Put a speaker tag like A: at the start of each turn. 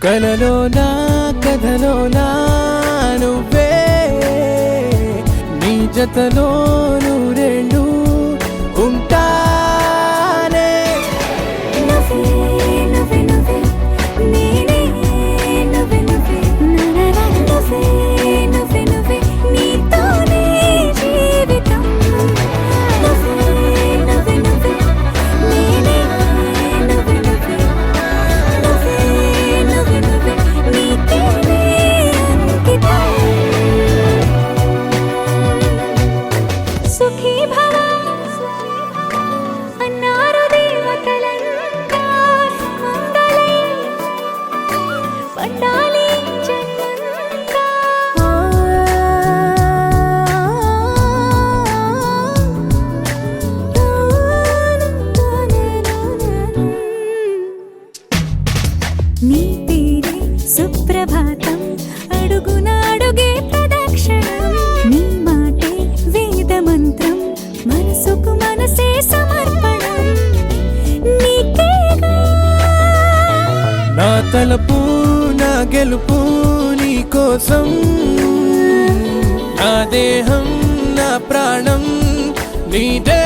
A: కలలోనా కథలోనా నువ్వే నీ జతలో నూరేళ్ళు ఉంటానే.
B: నువ్వే నువ్వే నువ్వే నేనే నువ్వే నువ్వే నువ్వే నువ్వే నువ్వే నీతోనే జీవితం. నువ్వే నువ్వే నువ్వే నేనే నువ్వే నువ్వే నువ్వే నువ్వే నువ్వే నీకేనే అంకితం. సుఖీ భవ అన్నారు దేవతలంతా, సుమంగళై పండాలి జన్మంతా. నీ పేరే సుప్రభాతం, అడుగున అడుగే ప్రదక్షిణం. నీ మాటే వేద మంత్రం, మనసుకు మనసే సమర్పణం. నీకేగా
A: నా తలపు నా గెలుపు నీ కోసం, నా దేహం నా ప్రాణం నీదే.